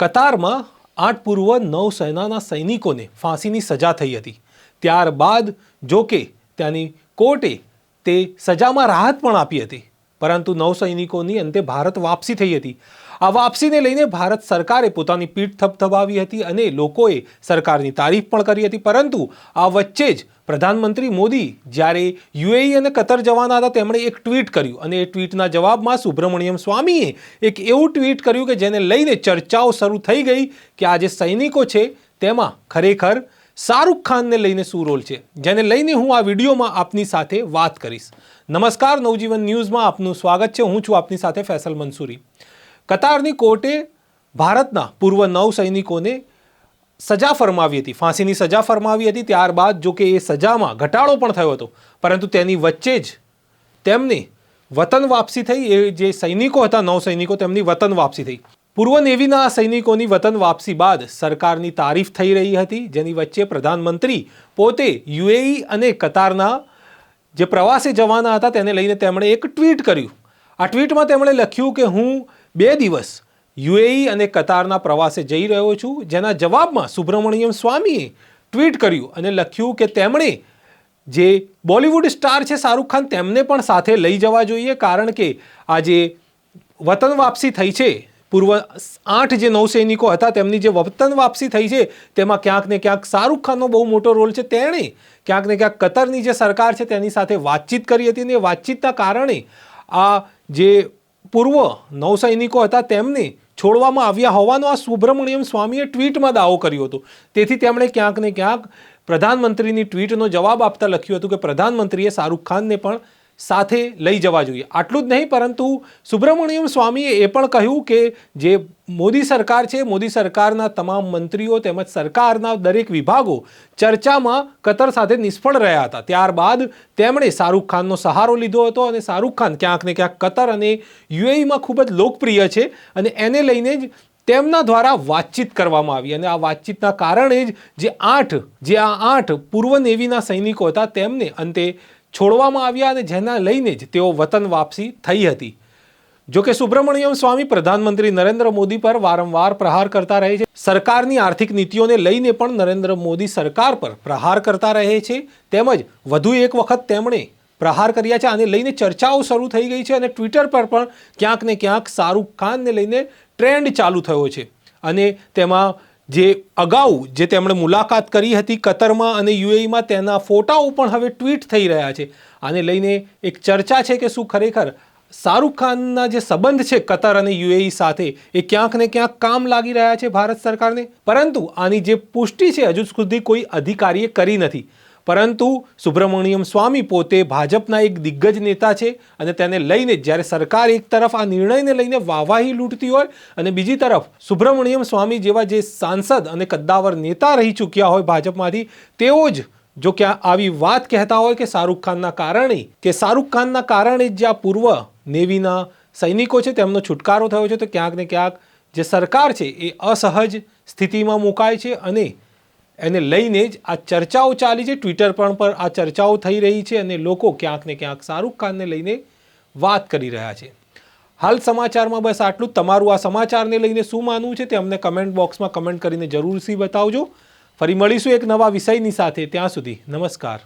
કતારમાં 8 પૂર્વ નૌસેનાના સૈનિકોને ફાંસીની સજા થઈ હતી. ત્યારબાદ જો કે ત્યાંની કોર્ટે તે સજામાં રાહત પણ આપી હતી, પરંતુ નૌસૈનિકોની અંતે ભારત વાપસી થઈ હતી. આ વાપસીને લઈને ભારત સરકારે પોતાની પીઠ થપથપાવી હતી અને લોકોએ સરકારની તારીફ પણ કરી હતી. પરંતુ આ વચ્ચે જ પ્રધાનમંત્રી મોદી જ્યારે યુએઈ અને કતર જવાના હતા, તેમણે એક ટ્વીટ કર્યું અને એ ટ્વીટના જવાબમાં સુબ્રમણ્યમ સ્વામીએ એક એવું ટ્વીટ કર્યું કે જેને લઈને ચર્ચાઓ શરૂ થઈ ગઈ કે આ જે સૈનિકો છે તેમાં ખરેખર શાહરૂખ ખાનને લઈને શું રોલ છે, જેને લઈને હું આ વિડીયોમાં આપની સાથે વાત કરીશ. નમસ્કાર, નવજીવન ન્યૂઝમાં આપનું સ્વાગત છે. હું છું આપની સાથે ફૈસલ મંસૂરી. કતારની કોર્ટે ભારતના પૂર્વ 9 સૈનિકોને સજા ફરમાવી હતી, ફાંસીની સજા ફરમાવી હતી. ત્યારબાદ જો કે એ સજામાં ઘટાડો પણ થયો હતો, પરંતુ તેની વચ્ચે જ તેમને વતન વાપસી થઈ. એ જે સૈનિકો હતા, 9 સૈનિકો, તેમની વતન વાપસી થઈ. પૂર્વ નેવીના સૈનિકોની વતન વાપસી બાદ સરકારની તારીફ થઈ રહી હતી, જેની વચ્ચે પ્રધાનમંત્રી પોતે યુએઈ અને કતારના જે પ્રવાસે જવાના હતા તેને લઈને તેમણે એક ટ્વીટ કર્યું. આ ટ્વીટમાં તેમણે લખ્યું કે હું 2 દિવસ યુએઈ અને કતારના પ્રવાસે જઈ રહ્યો છું, જેના જવાબમાં સુબ્રમણ્યમ સ્વામીએ ટ્વીટ કર્યું અને લખ્યું કે તેમણે જે બોલિવૂડ સ્ટાર છે શાહરૂખ ખાન, તેમને પણ સાથે લઈ જવા જોઈએ, કારણ કે આ જે વતન વાપસી થઈ છે, પૂર્વ 8 જે નૌસૈનિકો હતા તેમની જે વતન વાપસી થઈ છે તેમાં ક્યાંક ને ક્યાંક શાહરૂખ ખાનનો બહુ મોટો રોલ છે. તેણે ક્યાંક ને ક્યાંક કતરની જે સરકાર છે તેની સાથે વાતચીત કરી હતી અને વાતચીતના કારણે આ જે પૂર્વ નૌસૈનિકો હતા તેમને છોડવામાં આવ્યા હોવાનો આ સુબ્રમણ્યમ સ્વામીએ ટ્વીટમાં દાવો કર્યો હતો. તેથી તેમણે ક્યાંક ને ક્યાંક પ્રધાનમંત્રીની ટ્વીટનો જવાબ આપતા લખ્યું હતું કે પ્રધાનમંત્રીએ શાહરૂખ ખાનને પણ સાથે લઈ જવા જોઈએ. આટલું જ નહીં, પરંતુ સુબ્રમણ્યમ સ્વામીએ એ પણ કહ્યું કે જે મોદી સરકાર છે, મોદી સરકારના તમામ મંત્રીઓ તેમજ સરકારના દરેક વિભાગો ચર્ચામાં કતર સાથે નિષ્ફળ રહ્યા હતા. ત્યારબાદ તેમણે શાહરૂખ ખાનનો સહારો લીધો હતો અને શાહરૂખ ખાન ક્યાંક ને ક્યાંક કતર અને યુએઈમાં ખૂબ જ લોકપ્રિય છે અને એને લઈને જ તેમના દ્વારા વાતચીત કરવામાં આવી અને આ વાતચીતના કારણે જ આ 8 પૂર્વ નેવીના સૈનિકો હતા તેમને અંતે છોડવામાં આવ્યા અને જેના લઈને જ તેઓ વતન વાપસી થઈ હતી. જો કે સુબ્રમણ્યમ સ્વામી પ્રધાનમંત્રી નરેન્દ્ર મોદી પર વારંવાર પ્રહાર કરતા રહે છે. સરકારની આર્થિક નીતિઓને લઈને પણ નરેન્દ્ર મોદી સરકાર પર પ્રહાર કરતા રહે છે. તેમજ વધુ એક વખત તેમણે પ્રહાર કર્યા છે. આને લઈને ચર્ચાઓ શરૂ થઈ ગઈ છે અને ટ્વિટર પર પણ ક્યાંક ને ક્યાંક શાહરૂખ ખાનને લઈને ટ્રેન્ડ ચાલુ થયો છે. અને તેમાં જે અગાઉ જે તેમણે મુલાકાત કરી હતી કતરમાં અને યુએઈમાં, તેના ફોટાઓ પણ હવે ટ્વીટ થઈ રહ્યા છે. આને લઈને એક ચર્ચા છે કે શું ખરેખર શાહરૂખ ખાનના જે સંબંધ છે કતર અને યુએઈ સાથે એ ક્યાંક ને ક્યાંક કામ લાગી રહ્યા છે ભારત સરકારને. પરંતુ આની જે પુષ્ટિ છે હજુ સુધી કોઈ અધિકારીએ કરી નથી. પરંતુ સુબ્રમણ્યમ સ્વામી પોતે ભાજપના એક દિગ્ગજ નેતા છે અને તેને લઈને જ્યારે સરકાર એક તરફ આ નિર્ણયને લઈને વાહવાહી લૂંટતી હોય અને બીજી તરફ સુબ્રમણ્યમ સ્વામી જેવા જે સાંસદ અને કદ્દાવર નેતા રહી ચૂક્યા હોય ભાજપમાંથી, તેઓ જ જો કે આવી વાત કહેતા હોય કે શાહરૂખ ખાનના કારણે જે આ પૂર્વ નેવીના સૈનિકો છે તેમનો છુટકારો થયો છે, તો ક્યાંક ને ક્યાંક જે સરકાર છે એ અસહજ સ્થિતિમાં મુકાય છે અને એને લઈને જ આ ચર્ચાઓ ચાલી છે. ટ્વિટર પર આ ચર્ચાઓ થઈ રહી છે અને લોકો ક્યાંક ને ક્યાંક શાહરૂખ ખાનને લઈને વાત કરી રહ્યા છે. હાલ સમાચારમાં બસ આટલું જ. તમારું આ સમાચારને લઈને શું માનવું છે તે અમને કમેન્ટ બોક્સમાં કમેન્ટ કરીને જરૂરથી બતાવજો. ફરી મળીશું એક નવા વિષયની સાથે. ત્યાં સુધી નમસ્કાર.